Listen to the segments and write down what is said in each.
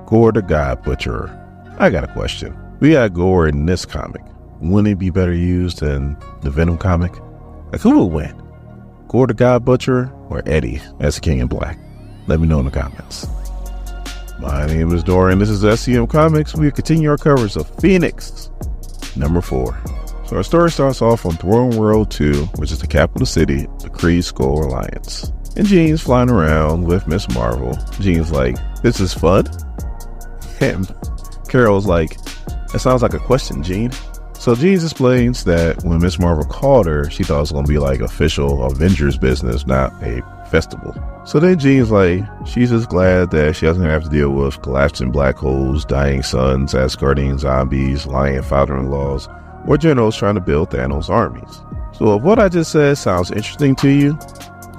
Gorr the God Butcher. I got a question. We got Gorr in this comic. Wouldn't it be better used than the Venom comic? Like, who will win? Gorr the God Butcher or Eddie as the King in Black? Let me know in the comments. My name is Dorian. This is SCM Comics. We continue our coverage of Phoenix number 4. So our story starts off on Throne World 2, which is the capital city, the Kree Skull Alliance. And Jean's flying around with Miss Marvel. Jean's like, this is fun? And Carol's like, that sounds like a question, Jean. So Jean explains that when Miss Marvel called her, she thought it was going to be like official Avengers business, not a festival. So then Jean's like, she's just glad that she doesn't have to deal with collapsing black holes, dying suns, Asgardian zombies, lying father-in-laws, or generals trying to build Thanos' armies. So if what I just said sounds interesting to you,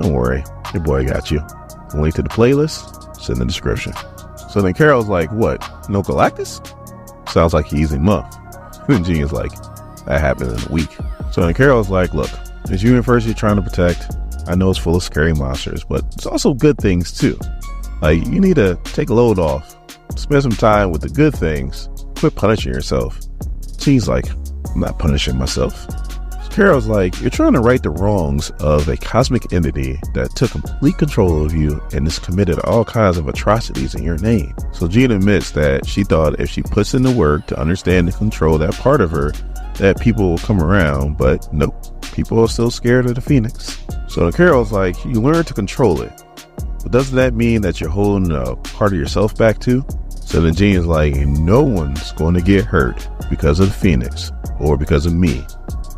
don't worry, your boy got you. The link to the playlist is in the description. So then Carol's like, what, no Galactus? Sounds like he's a month. And Jean's like, that happened in a week. So then Carol's like, look, this universe you're trying to protect, I know it's full of scary monsters, but it's also good things too. Like, you need to take a load off, spend some time with the good things, quit punishing yourself. Jean's like, I'm not punishing myself. Carol's like, you're trying to right the wrongs of a cosmic entity that took complete control of you and has committed all kinds of atrocities in your name. So Jean admits that she thought if she puts in the work to understand and control that part of her, that people will come around, but nope, people are still scared of the Phoenix. So Carol's like, you learn to control it, but doesn't that mean that you're holding a part of yourself back too? So then Jean is like, no one's going to get hurt because of the Phoenix or because of me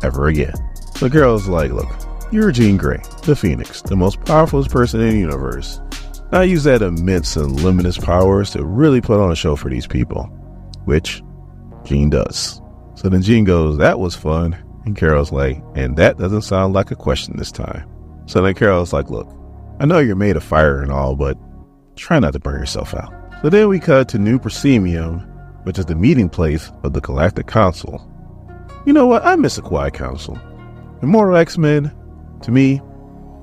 ever again. So Carol's like, look, you're Jean Grey, the Phoenix, the most powerful person in the universe. Now use that immense and limitless powers to really put on a show for these people, which Jean does. So then Jean goes, that was fun. And Carol's like, and that doesn't sound like a question this time. So then Carol's like, look, I know you're made of fire and all, but try not to burn yourself out. So then we cut to New Proscenium, which is the meeting place of the Galactic Council. You know what? I miss a quiet council. Immortal X-Men, to me,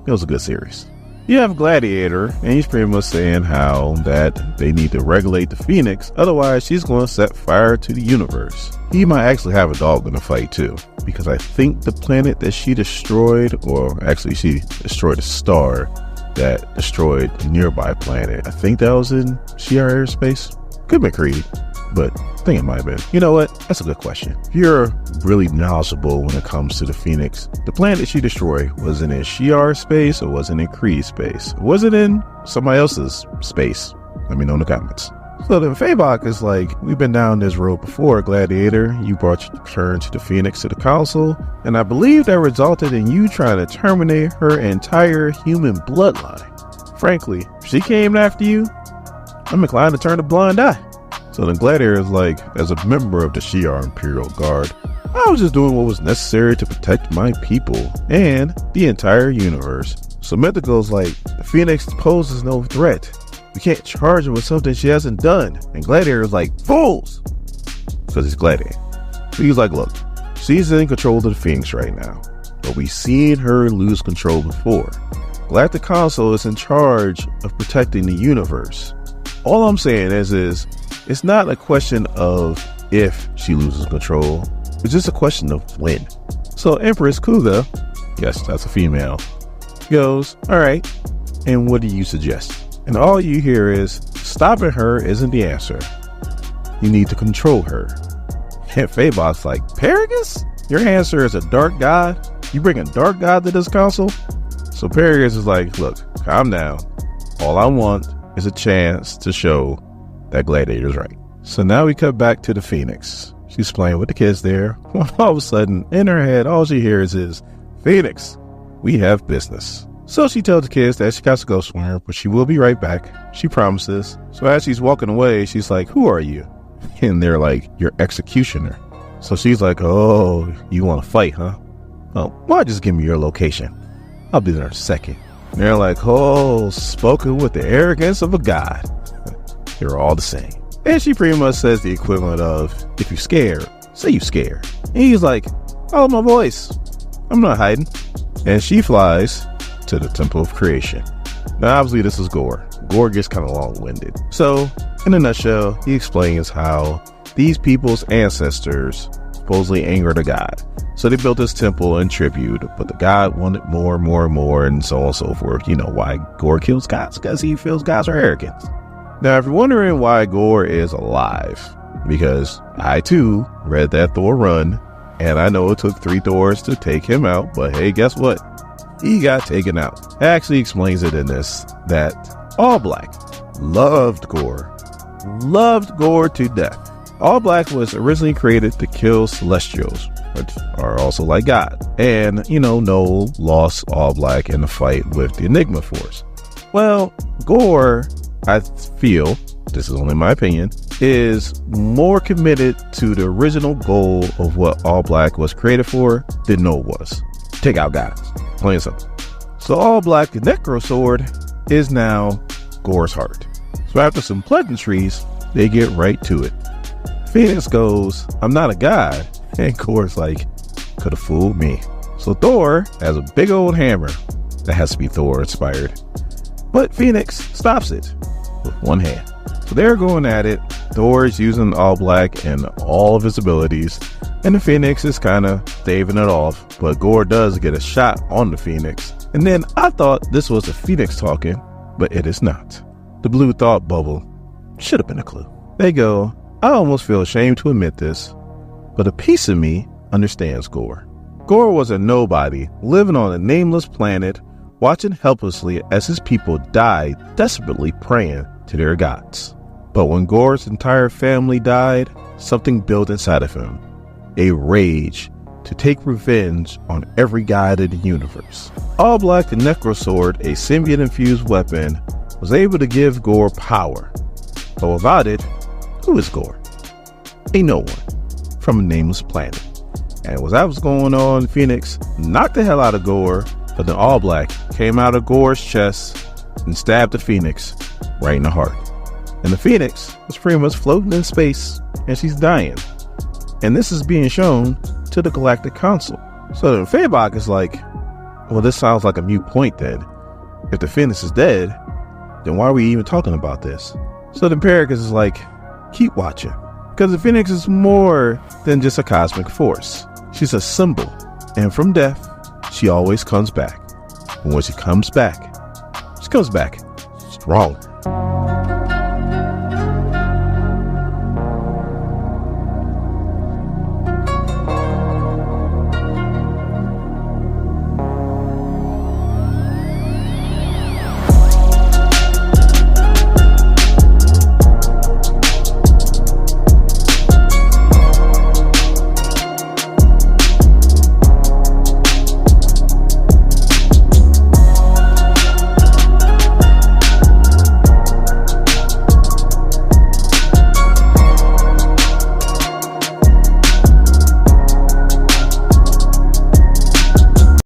it was a good series. You have Gladiator, and he's pretty much saying how that they need to regulate the Phoenix, otherwise she's going to set fire to the universe. He might actually have a dog in the fight too, because I think the planet that she destroyed, or actually she destroyed a star that destroyed a nearby planet. I think that was in Shi'ar airspace. Could be Creed, but I think it might have been. You know what? That's a good question. If you're really knowledgeable when it comes to the Phoenix, the planet she destroyed, was it in Shi'ar space or was it in Creed space? Was it in somebody else's space? Let me know in the comments. So then Fabok is like, we've been down this road before, Gladiator. You brought your return to the Phoenix to the council, and I believe that resulted in you trying to terminate her entire human bloodline. Frankly, if she came after you, I'm inclined to turn a blind eye. So then Gladiator is like, as a member of the Shi'ar Imperial Guard, I was just doing what was necessary to protect my people and the entire universe. So Mythical's like, the Phoenix poses no threat. We can't charge her with something she hasn't done. And Gladiator is like, fools! Because he's Gladiator. So he's like, look, she's in control of the Phoenix right now, but we've seen her lose control before. Galactic Council is in charge of protecting the universe. All I'm saying is it's not a question of if she loses control, it's just a question of when. So Empress Kuga, yes, that's a female, goes, all right, and what do you suggest? And all you hear is, stopping her isn't the answer. You need to control her. And Fabok's like, Paragus? Your answer is a dark god? You bring a dark god to this council? So Paragus is like, look, calm down. All I want is a chance to show that Gladiator's right. So now we cut back to the Phoenix. She's playing with the kids there. All of a sudden, in her head, all she hears is, Phoenix, we have business. So she tells the kids that she got to go somewhere, but she will be right back. She promises. So as she's walking away, she's like, who are you? And they're like, your executioner. So she's like, oh, you want to fight, huh? Oh, why don't you just give me your location? I'll be there in a second. And they're like, oh, spoken with the arrogance of a god. You're all the same. And she pretty much says the equivalent of, if you're scared, say you're scared. And he's like, follow my voice. I'm not hiding. And she flies to the Temple of Creation. Now, obviously, this is Gorr. Gorr gets kind of long-winded. So, in a nutshell, he explains how these people's ancestors supposedly angered a god. So they built this temple in tribute, but the god wanted more, and so on and so forth. You know why Gorr kills gods? Because he feels gods are arrogant. Now, if you're wondering why Gorr is alive, because I too read that Thor run, and I know it took 3 Thors to take him out, but hey, guess what? He got taken out. It actually explains it in this, that All Black loved Gorr to death. All Black was originally created to kill Celestials, which are also like God. And, Noel lost All Black in the fight with the Enigma Force. Well, Gorr, I feel, this is only my opinion, is more committed to the original goal of what All Black was created for than Noel was. Take out gods. Plain and simple. So All Black, the Necro Sword, is now Gorr's heart. So after some pleasantries, they get right to it. Phoenix goes, "I'm not a god." And Gorr's like, "Could have fooled me." So Thor has a big old hammer that has to be Thor inspired. But Phoenix stops it with one hand. So they're going at it. Thor is using All Black and all of his abilities, and the Phoenix is kind of staving it off. But Gorr does get a shot on the Phoenix. And then I thought this was the Phoenix talking, but it is not. The blue thought bubble should have been a clue. They go, "I almost feel ashamed to admit this, but a piece of me understands Gorr." Gorr was a nobody living on a nameless planet, watching helplessly as his people died, desperately praying to their gods. But when Gorr's entire family died, something built inside of him, a rage to take revenge on every god in the universe. All Black, the Necro Sword, a symbiote-infused weapon, was able to give Gorr power. But without it, who is Gorr? A no one from a nameless planet. And as that was going on, Phoenix knocked the hell out of Gorr, but then All Black came out of Gorr's chest and stabbed the Phoenix right in the heart. And the Phoenix was pretty much floating in space, and she's dying. And this is being shown to the Galactic Council. So then Fabok is like, well, this sounds like a moot point then. If the Phoenix is dead, then why are we even talking about this? So then Pericus is like, keep watching. Because the Phoenix is more than just a cosmic force. She's a symbol. And from death, she always comes back. And when she comes back stronger.